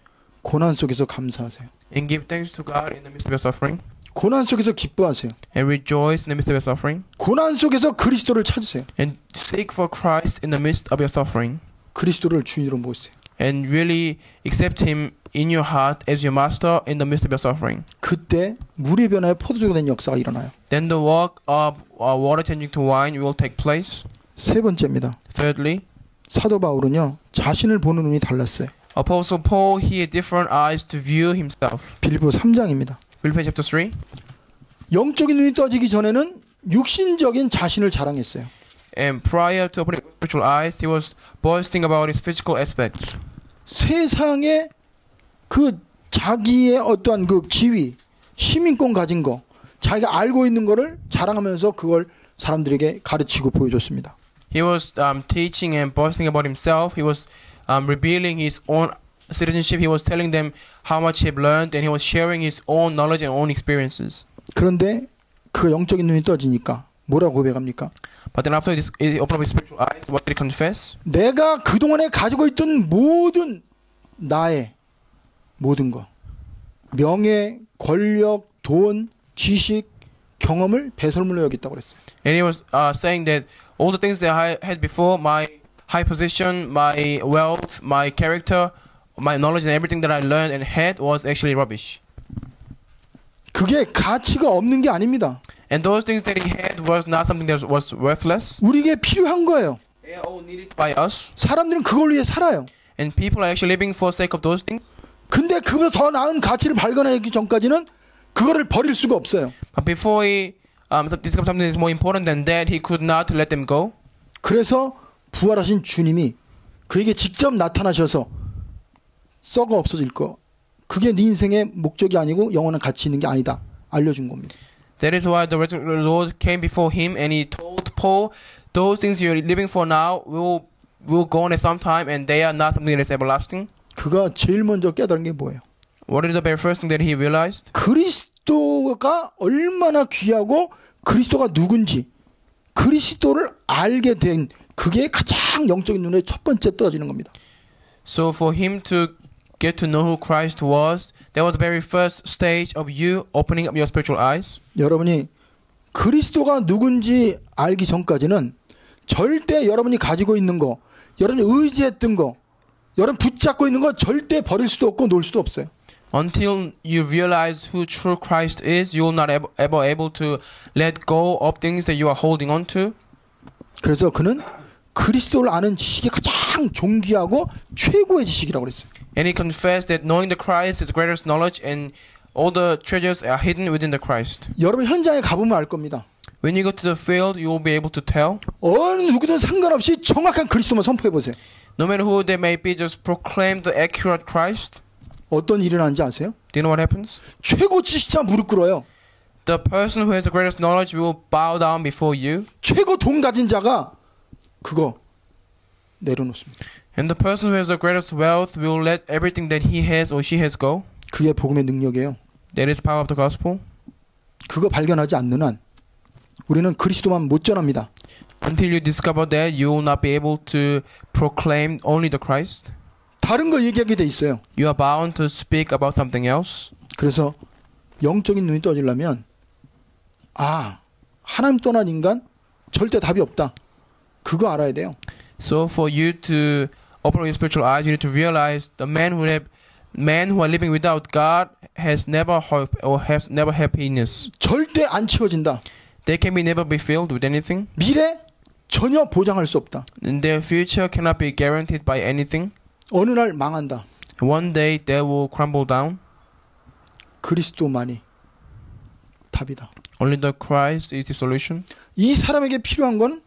고난 속에서 감사하세요. And give thanks to God in the midst of your suffering. 고난 속에서 기뻐하세요. And rejoice in the midst of your suffering. 고난 속에서 그리스도를 찾으세요. And seek for Christ in the midst of your suffering. 그리스도를 주인으로 모으세요. And really accept Him in your heart as your master in the midst of your suffering. 그때 물이 변하여 포도주가 된 역사가 일어나요. Then the work of water changing to wine will take place. 세 번째입니다. Thirdly, 사도 바울은요 자신을 보는 눈이 달랐어요. Apostle Paul, he had different eyes to view himself. 빌립보 3장입니다. Philippians chapter 3. 영적인 눈이 떠지기 전에는 육신적인 자신을 자랑했어요. And prior to opening spiritual eyes, he was boasting about his physical aspects. 세상에 그 자기의 어떠한 그 지위, 시민권 가진 거, 자기가 알고 있는 거를 자랑하면서 그걸 사람들에게 가르치고 보여줬습니다. He was teaching and boasting about himself. He was revealing his own citizenship. He was telling them how much he had learned, and he was sharing his own knowledge and own experiences. 그런데 그 영적인 눈이 떠지니까 뭐라고 고백합니까? But then after this, he opened up his spiritual eyes. What did he confess? 내가 그동안에 가지고 있던 모든 나의 모든 거, 명예, 권력, 돈, 지식, 경험을 배설물로 여겼다고 그랬어요. And he was saying that all the things that I had before, my high position, my wealth, my character, my knowledge, and everything that I learned and had was actually rubbish. 그게 가치가 없는 게 아닙니다. And those things that he had was not something that was worthless. 우리에게 필요한 거예요. They are all needed by us. 사람들은 그걸 위해 살아요. And people are actually living for the sake of those things. 근데 그보다 더 나은 가치를 발견하기 전까지는 그거를 버릴 수가 없어요. But before he discovered something that is more important than that, he could not let them go. 그래서 부활하신 주님이 그에게 직접 나타나셔서 썩어 없어질 거. 그게 네 인생의 목적이 아니고 영원한 가치 있는 게 아니다. 알려준 겁니다. That is why the resurrected Lord came before him and he told Paul, those things you're living for now will go on at some time and they are not something that is everlasting. 그가 제일 먼저 깨달은 게 뭐예요? What is the very first thing that he realized? 그리스도가 얼마나 귀하고 그리스도가 누군지 그리스도를 알게 된 그게 가장 영적인 눈에 첫 번째 떠지는 겁니다. So for him to get to know who Christ was, that was the very first stage of you opening up your spiritual eyes. 여러분이 그리스도가 누군지 알기 전까지는 절대 여러분이 가지고 있는 거, 여러분이 의지했던 거, 여러분 붙잡고 있는 거 절대 버릴 수도 없고 놓을 수도 없어요. Until you realize who true Christ is, you will not ever able to let go of things that you are holding on to. 그래서 그는 그리스도를 아는 지식이 가장 존귀하고 최고의 지식이라고 그랬어요. And he confessed that knowing the Christ is the greatest knowledge and all the treasures are hidden within the Christ. 여러분 현장에 가보면 알 겁니다. When you go to the field, you will be able to tell. 어느 누구든 상관없이 정확한 그리스도만 선포해 보세요. No matter who they may be, just proclaim the accurate Christ. 어떤 일이 나는지 아세요? Do you know what happens? 최고 지식자 무릎 꿇어요. The person who has the greatest knowledge will bow down before you. 최고 돈 가진 자가 그거 내려놓습니다. And the person who has the greatest wealth will let everything that he has or she has go. 그게 복음의 능력이에요. That is power of the gospel. 그거 발견하지 않는 한 우리는 그리스도만 못 전합니다. Until you discover that, you will not be able to proclaim only the Christ. 다른 거 얘기하게 돼 있어요. You are bound to speak about something else. 그래서 영적인 눈이 떠지려면 하나님 떠난 인간 절대 답이 없다. 그거 알아야 돼요. So for you to open your spiritual eyes, you need to realize the men who are living without God has never hope or has never happiness. 절대 안 채워진다. They can never be filled with anything. 미래 전혀 보장할 수 없다. And their future cannot be guaranteed by anything. 어느 날 망한다. One day they will crumble down. 그리스도만이 답이다. Only the Christ is the solution. 이 사람에게 필요한 건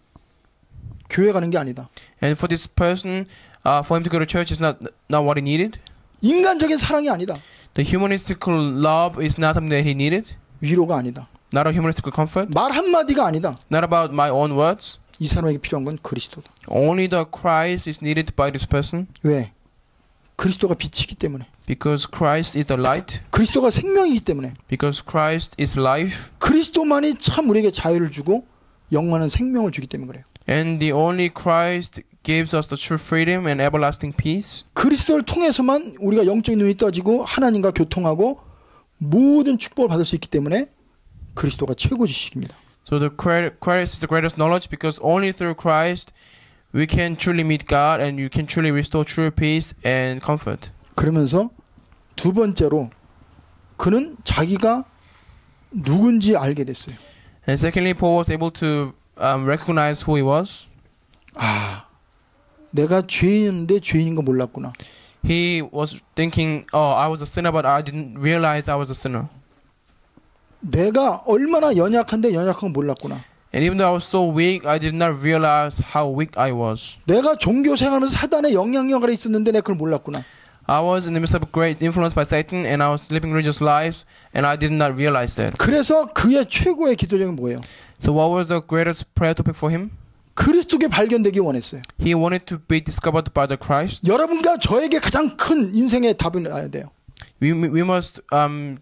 교회 가는 게 아니다. And for this person, for him to go to church is not what he needed. 인간적인 사랑이 아니다. The humanistic love is not something that he needed. 위로가 아니다. Not a humanistic comfort. 말 한마디가 아니다. Not about my own words. 이 사람에게 필요한 건 그리스도다. Only the Christ is needed by this person. 왜? 그리스도가 빛이기 때문에. Because Christ is the light. 그리스도가 생명이기 때문에. Because Christ is life. 그리스도만이 참 우리에게 자유를 주고 영원한 생명을 주기 때문에 그래요. And the only Christ gives us the true freedom and everlasting peace. 그리스도를 통해서만 우리가 영적인 눈이 떠지고 하나님과 교통하고 모든 축복을 받을 수 있기 때문에 그리스도가 최고 지식입니다. So the Christ is the greatest knowledge because only through Christ we can truly meet God and you can truly restore true peace and comfort. 그러면서 두 번째로 그는 자기가 누군지 알게 됐어요. And secondly, Paul was able to recognize who he was. 아, 내가 죄인인데 죄인인 거 몰랐구나. He was thinking, oh, I was a sinner, but I didn't realize I was a sinner. 내가 얼마나 연약한데 연약한 거 몰랐구나. And even though I was so weak, I did not realize how weak I was. 내가 종교 생활하면서 사단의 영향력 아래 있었는데 내가 그걸 몰랐구나. I was in the midst of great influence by Satan, and I was living religious lives, and I did not realize that. 그래서 그의 최고의 기도적인 뭐예요? So what was the greatest prayer topic for him? 그리스도께 발견되기 원했어요. He wanted to be discovered by the Christ. 여러분과 저에게 가장 큰 인생의 답을 내야 돼요. We must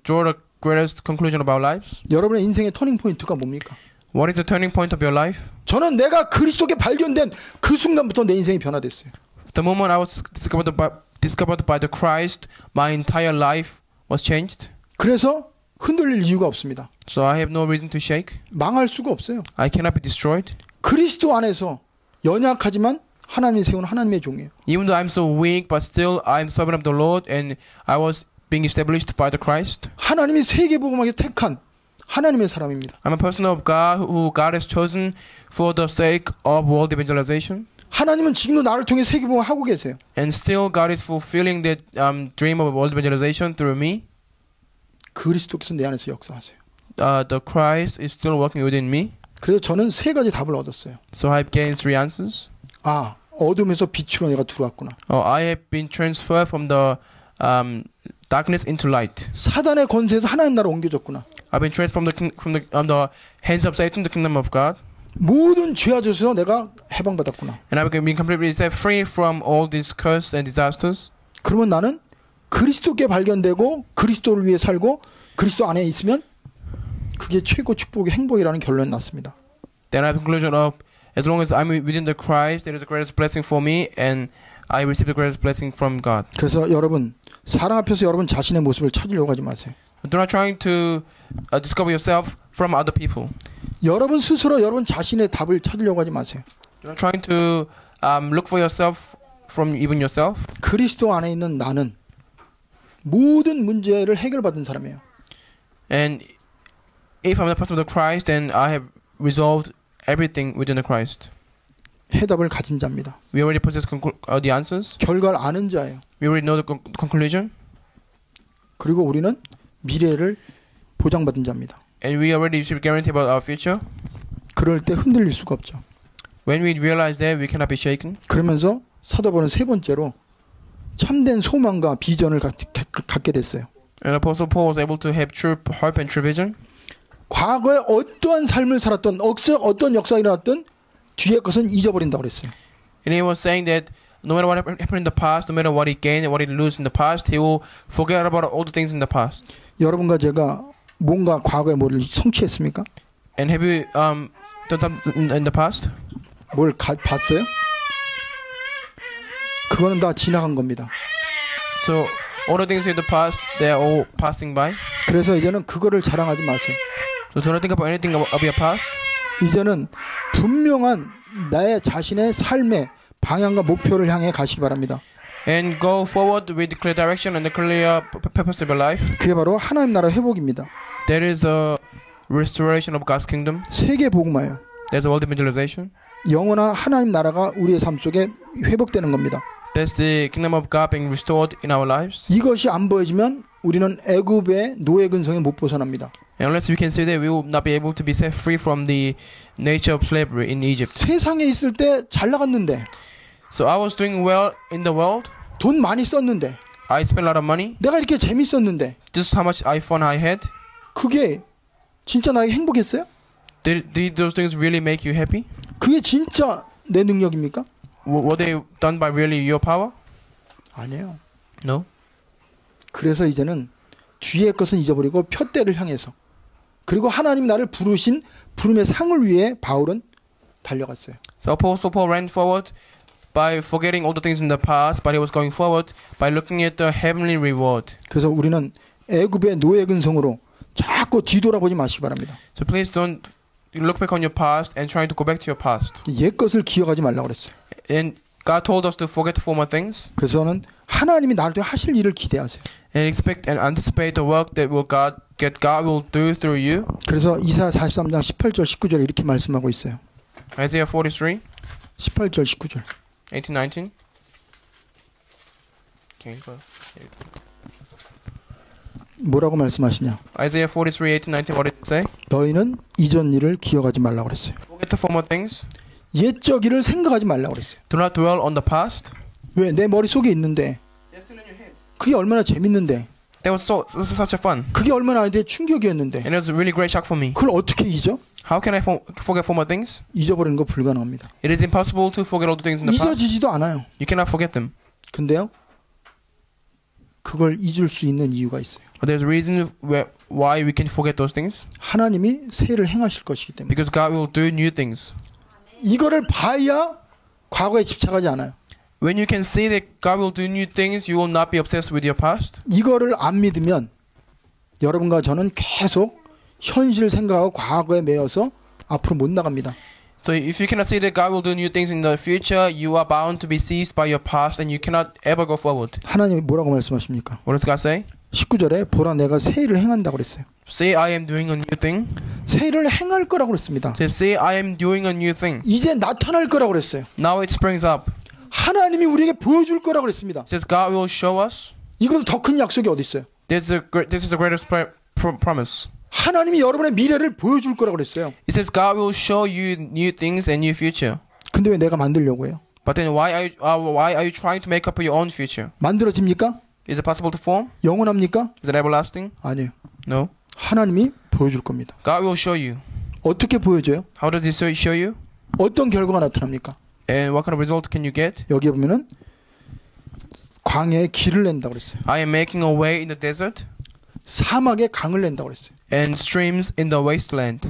draw the greatest conclusion of our lives. 여러분의 인생의 터닝 포인트가 뭡니까? What is the turning point of your life? 저는 내가 그리스도께 발견된 그 순간부터 내 인생이 변화됐어요. The moment I was discovered by the Christ, my entire life was changed. 그래서 흔들릴 이유가 없습니다. So I have no reason to shake. 망할 수가 없어요. I cannot be destroyed. 그리스도 안에서 연약하지만 하나님이 세운 하나님의 종이에요. Even though I'm so weak, but still I'm servant of the Lord, and I was being established by the Christ. 하나님이 세계복음하게 택한 하나님의 사람입니다. I'm a person of God who God has chosen for the sake of world evangelization. 하나님은 지금도 나를 통해 세계복음을 하고 계세요. And still God is fulfilling that dream of world evangelization through me. 그리스도께서 내 안에서 역사하세요. The Christ is still working within me. 그래서 저는 세 가지 답을 얻었어요. So I've gained 3 answers. 아, 어둠에서 빛으로 내가 들어왔구나. I have been transferred from the darkness into light. 사단의 권세에서 하나님 나라로 옮겨졌구나. I've been transferred from the hands of Satan to the kingdom of God. 모든 죄악에서 내가 해방받았구나. And I've been completely set free from all these curses and disasters. 그러면 나는 그리스도께 발견되고 그리스도를 위해 살고 그리스도 안에 있으면 그게 최고 축복의 행복이라는 결론이 났습니다. Then I have a conclusion of as long as I'm within the Christ, there is the greatest blessing for me, and I receive the greatest blessing from God. 그래서 여러분 사랑 앞에서 여러분 자신의 모습을 찾으려고 하지 마세요. Do not trying to discover yourself from other people. 여러분 스스로 여러분 자신의 답을 찾으려고 하지 마세요. Do not trying to look for yourself from even yourself. 그리스도 안에 있는 나는 모든 문제를 해결받은 사람이에요. And if I'm the person of the Christ, then I have resolved everything within the Christ. 해답을 가진 자입니다. We already possess the answers. 결과를 아는 자예요. We already know the conclusion. 그리고 우리는 미래를 보장받은 자입니다. And we already receive guarantee about our future. 그럴 때 흔들릴 수가 없죠. When we realize that, we cannot be shaken. 그러면서 사도 바울은 세 번째로 참된 소망과 비전을 갖게 됐어요. And Apostle Paul was able to have true hope and true vision. 과거에 어떠한 삶을 살았던 어떤 역사가 일어났던 뒤에 것은 잊어버린다고 그랬어요. And he was saying that no matter what happened in the past, no matter what he gained and what he lose in the past, he will forget about all the things in the past. 여러분과 제가 뭔가 과거에 뭐를 성취했습니까? And have you done something in the past? 뭘 봤어요? 그거는 다 지나간 겁니다. So all the things in the past, they are all passing by. 그래서 이제는 그거를 자랑하지 마세요. So do not think about anything of your past. 이제는 분명한 나의 자신의 삶의 방향과 목표를 향해 가시기 바랍니다. And go forward with the clear direction and the clear purpose of your life. 그게 바로 하나님 나라 회복입니다. That is a restoration of God's kingdom. 세계 복음화예요. There's a world evangelization. 영원한 하나님 나라가 우리의 삶 속에 회복되는 겁니다. That's the kingdom of God being restored in our lives. 이것이 안 보여지면 우리는 애굽의 노예 근성에 못 벗어납니다. And unless we can see that, we will not be able to be set free from the nature of slavery in Egypt. 세상에 있을 때 잘 나갔는데 So I was doing well in the world. 돈 많이 썼는데 I spent a lot of money. 내가 이렇게 재밌었는데 Just how much fun I had. 그게 진짜 나에게 행복했어요? Did those things really make you happy? 그게 진짜 내 능력입니까? Were they done by really your power? 아니에요. No. 그래서 이제는 뒤의 것은 잊어버리고 표대를 향해서 그리고 하나님 나를 부르신 부름의 상을 위해 바울은 달려갔어요. So Apostle Paul ran forward by forgetting all the things in the past, but he was going forward by looking at the heavenly reward. 그래서 우리는 애굽의 노예 근성으로 자꾸 뒤돌아보지 마시기 바랍니다. So please don't look back on your past and trying to go back to your past. 옛 것을 기억하지 말라고 그랬어요. And God told us to forget the former things 그래서는 하나님이 나를 통해 하실 일을 기대하세요. and expect and anticipate the work that God will do through you. 그래서 이사야 43장 18절 19절에 이렇게 말씀하고 있어요. Isaiah 43, 18절 19절. 18, 19. Okay, go. 뭐라고 말씀하시냐? Isaiah 43, 18, 19. What did it say? 너희는 이전 일을 기억하지 말라고 그랬어요. Forget the former things. 옛적 일을 생각하지 말라고 그랬어요. Do not dwell on the past. 왜? 내 머릿속에 있는데 They're still in your head. 그게 얼마나 재밌는데 That was such a fun. 그게 얼마나 나한테 충격이었는데 And it was a really great shock for me. 그걸 어떻게 잊어? How can I forget former things? 잊어버리는 거 불가능합니다. It is impossible to forget all the things in the past. 잊어지지도 않아요. You cannot forget them. 근데요, 그걸 잊을 수 있는 이유가 있어요. But there's a reason why we can forget those things. 하나님이 새 일을 행하실 것이기 때문에. Because God will do new things. 이거를 봐야 과거에 집착하지 않아요. When you can see that God will do new things, you will not be obsessed with your past. 이거를 안 믿으면 여러분과 저는 계속 현실 생각하고 과거에 매여서 앞으로 못 나갑니다. So if you cannot see that God will do new things in the future, you are bound to be seized by your past and you cannot ever go forward. 하나님이 뭐라고 말씀하십니까? What does God say? 19절에 보라 내가 새 일을 행한다고 그랬어요. Say I am doing a new thing. 새 일을 행할 거라고 그랬습니다. Say I am doing a new thing. 이제 나타날 거라고 그랬어요. Now it springs up. 하나님이 우리에게 보여줄 거라고 그랬습니다. Says God will show us. 이건 더 큰 약속이 어디 있어요? This is the greatest promise. 하나님이 여러분의 미래를 보여줄 거라고 그랬어요. It says God will show you new things and new future. 근데 왜 내가 만들려고 해요? But then why are you trying to make up your own future? 만들어집니까? Is it possible to form? 영원합니까? Is it everlasting? 아니에요. No. 하나님이 보여줄 겁니다. God will show you. 어떻게 보여줘요? How does He show you? 어떤 결과가 나타납니까? And what kind of result can you get? 여기에 보면은 광야에 길을 낸다고 그랬어요. I am making a way in the desert 사막에 강을 낸다고 그랬어요. and streams in the wasteland.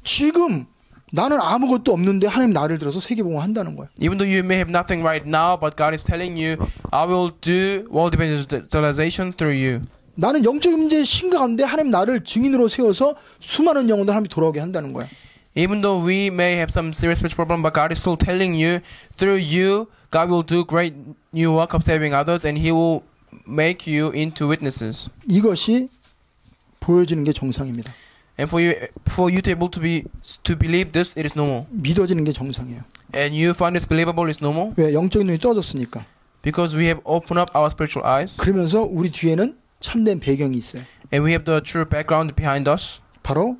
지금 나는 아무것도 없는데 하나님 나를 들어서 세계복음을 한다는 거예요. Even though you may have nothing right now, but God is telling you, I will do world evangelization through you. 나는 영적 문제에 심각한데 하나님 나를 증인으로 세워서 수많은 영혼들 하나님 돌아오게 한다는 거예요. Even though we may have some serious spiritual problem, but God is still telling you, through you, God will do great new work of saving others, and He will make you into witnesses. 이것이 보여지는 게 정상입니다. And for you to be able to believe this, it is normal. 믿어지는 게 정상이에요. And you find it's believable is normal 왜? 영적인 눈이 떠졌으니까. because we have opened up our spiritual eyes, 그러면서 우리 뒤에는 참된 배경이 있어요. and we have the true background behind us. 바로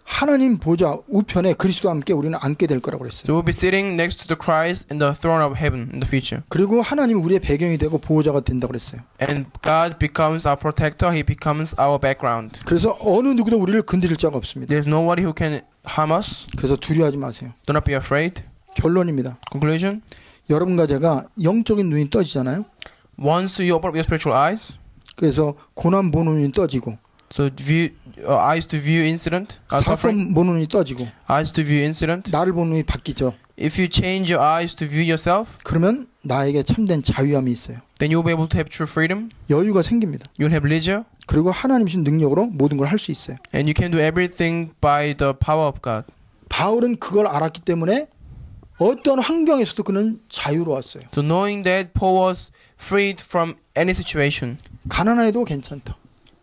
하나님 보좌 우편에 그리스도와 함께 우리는 앉게 될 거라고 그랬어요. So we'll be sitting next to the Christ in the throne of heaven in the future. 그리고 하나님이 우리의 배경이 되고 보호자가 된다고 그랬어요. And God becomes our protector. He becomes our background. 그래서 어느 누구도 우리를 건드릴 자가 없습니다. There's nobody who can harm us. 그래서 두려워하지 마세요. Do not be afraid. 결론입니다. Conclusion. 여러분과 제가 영적인 눈이 떠지잖아요. Once you open up your spiritual eyes, 그래서 고난 보는 눈이 떠지고 so eyes to view incident, suffering, 사건 보는 눈이 떠지고 eyes to view incident. 나를 보는 눈이 바뀌죠. If you change your eyes to view yourself, 그러면 나에게 참된 자유함이 있어요. then you'll be able to have true freedom. 여유가 생깁니다. You'll have leisure, 그리고 하나님 신 능력으로 모든 걸 할 수 있어요. and you can do everything by the power of God. 바울은 그걸 알았기 때문에 어떤 환경에서도 그는 자유로웠어요. So knowing that Paul was freed from any situation, 가난해도 괜찮다.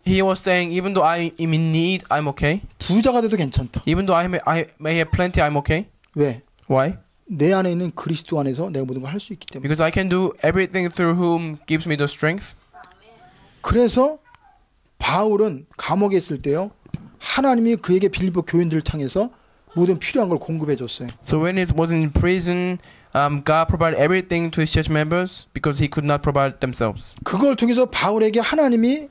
he was saying, even though I am in need, I'm okay. 부자가 돼도 괜찮다. Even though I may have plenty, I'm okay. 왜? Why? 내 안에 있는 그리스도 안에서 내가 모든 걸 할 수 있기 때문에. Because I can do everything through whom gives me the strength. 그래서 바울은 감옥에 있을 때요. 하나님이 그에게 빌립보 교인들을 통해서 모든 필요한 걸 공급해 줬어요. So when he was in prison, God provided everything to his church members because he could not provide themselves. 그걸 통해서 바울에게 하나님이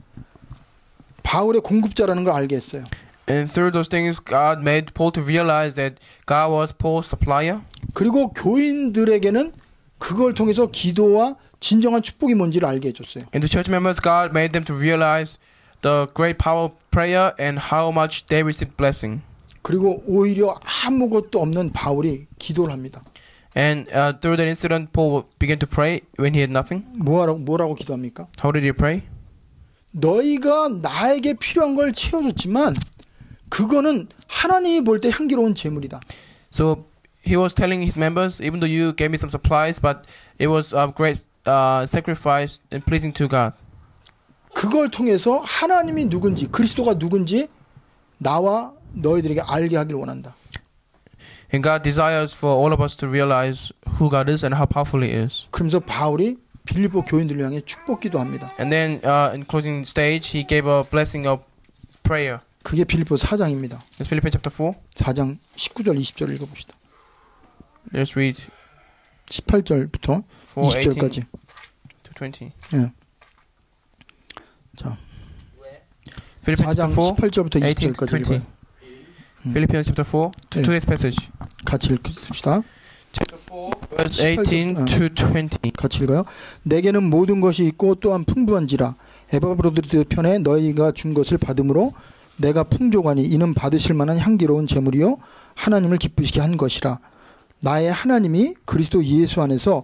바울의 공급자라는 걸 알게 했어요. And through those things, God made Paul to realize that God was Paul's supplier. 그리고 교인들에게는 그걸 통해서 기도와 진정한 축복이 뭔지를 알게 해줬어요. And the church members, God made them to realize the great power of prayer and how much they received blessing. 그리고 오히려 아무것도 없는 바울이 기도를 합니다. And through that incident, Paul began to pray when he had nothing. 뭐라고 기도합니까? How did he pray? 너희가 나에게 필요한 걸 채워줬지만 그거는 하나님이 볼 때 향기로운 제물이다. So he was telling his members, even though you gave me some supplies, but it was a great sacrifice and pleasing to God. 그걸 통해서 하나님이 누군지, 그리스도가 누군지 나와 너희들에게 알게 하길 원한다. And God desires for all of us to realize who God is and how powerful He is. 그러면서 바울이 빌립보 교인들을 향해 축복기도 합니다. And then in closing stage, he gave a blessing of prayer. 그게 빌립보 4장입니다. It's Philippians chapter 4. 4장 19절 20절 읽어봅시다. Let's read 18절부터 20절까지. to 20. 예. 자, Philippians 4장 chapter 4, 18절부터 18 to 20절까지 20. 읽어요. Philippians chapter 4 to 네. today's passage. 같이 읽읍시다. Chapter 4, verse 18 to 20. 같이 읽어요. 내게는 모든 것이 있고 또한 풍부한지라 에바브로드 편에 너희가 준 것을 받음으로 내가 풍족하니 이는 받으실 만한 향기로운 제물이요 하나님을 기쁘시게 한 것이라. 나의 하나님이 그리스도 예수 안에서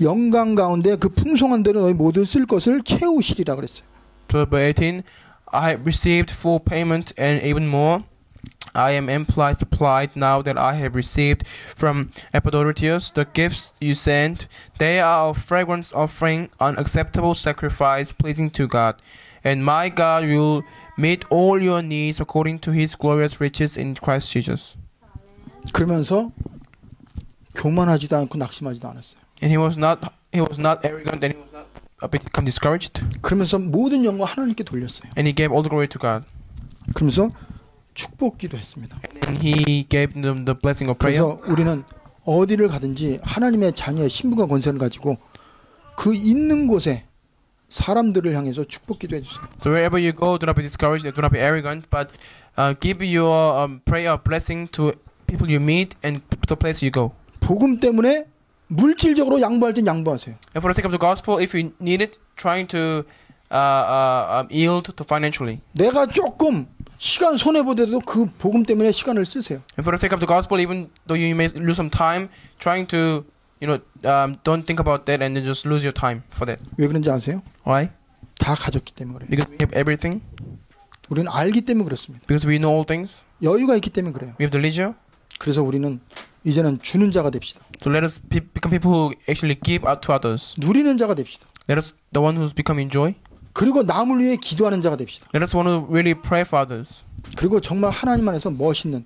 영광 가운데 그 풍성한 대로 너희 모든 쓸 것을 채우시리라 그랬어요. So verse 18, I have received full payment and even more. I am amply supplied now that I have received from Epaphroditus the gifts you sent. They are a fragrance offering, an acceptable sacrifice pleasing to God. And my God will meet all your needs according to His glorious riches in Christ Jesus. 그러면서 교만하지도 않고 낙심하지도 않았어요. And he was not arrogant, and he was not become discouraged. 그러면서 모든 영광 하나님께 돌렸어요. And he gave all the glory to God. 그러면서 축복기도 했습니다. And he gave them the blessing of prayer. 그래서 우리는 어디를 가든지 하나님의 자녀의 신분과 권세를 가지고 그 있는 곳에 사람들을 향해서 축복기도 해주세요. So wherever you go, do not be discouraged, do not be arrogant, but give your prayer blessing to people you meet and the place you go. 복음 때문에 물질적으로 양보할 땐 양보하세요. And for the sake of the gospel, if you need it, trying to yield to financially. 내가 조금 시간 손해 보더라도 그 복음 때문에 시간을 쓰세요. And for the sake of the gospel, even though you may lose some time, trying to don't think about that and then just lose your time for that. 왜 그런지 아세요? Why? 다 가졌기 때문에 그래요. Because we have everything. 우리는 알기 때문에 그렇습니다. Because we know all things. 여유가 있기 때문에 그래요. We have the leisure. 그래서 우리는 이제는 주는 자가 됩시다. So let us become people who actually give out to others. 누리는 자가 됩시다. Let us the one who's become enjoy. 그리고 남을 위해 기도하는 자가 됩시다. Let us one who really pray for others. 그리고 정말 하나님 안에서 멋있는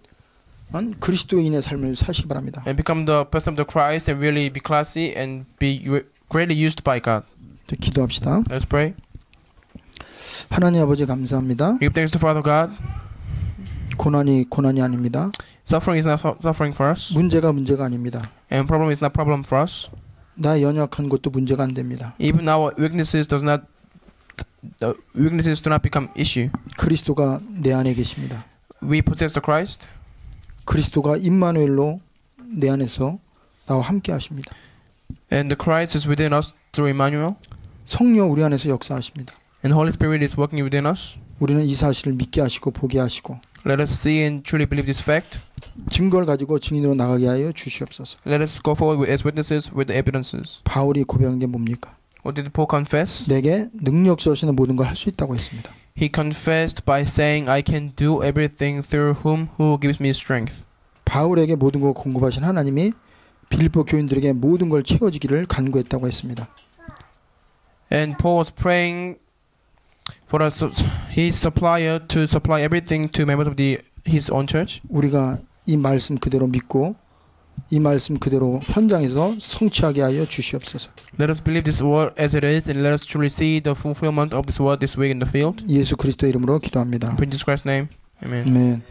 그리스도인의 삶을 사시기 바랍니다. And become the person of the Christ and really be classy and be greatly used by God. 기도합시다. Let's pray. 하나님 아버지 감사합니다. Give thanks to Father God. 고난이 아닙니다. Suffering is not suffering for us. 문제가 아닙니다. And problem is not problem for us. 나 연약한 것도 문제가 안 됩니다. Even our weaknesses do not become issue. 그리스도가 내 안에 계십니다. We possess the Christ. 그리스도가 임마누엘로 내 안에서 나와 함께 하십니다. And the Christ is within us through Emmanuel. 성령 우리 안에서 역사하십니다. And Holy Spirit is working within us. 우리는 이 사실을 믿게 하시고 보게 하시고 Let us see and truly believe this fact. 증거를 가지고 증인으로 나가게 하여 주시옵소서. Let us go forward as witnesses with the evidences. 바울이 고백한 게 뭡니까? What did Paul confess? 내게 능력자시는 모든 걸 할 수 있다고 했습니다. He confessed by saying, I can do everything through who gives me strength. 바울에게 모든 걸 공급하신 하나님이 빌립보 교인들에게 모든 걸 채워지기를 간구했다고 했습니다. And Paul was praying for his supplier to supply everything to members of his own church. 우리가 이 말씀 그대로 믿고 이 말씀 그대로 현장에서 성취하게 하여 주시옵소서. Let us believe this word as it is, and let us truly see the fulfillment of this word this week in the field. 예수 그리스도의 이름으로 기도합니다. In Jesus Christ's name, amen. 아멘.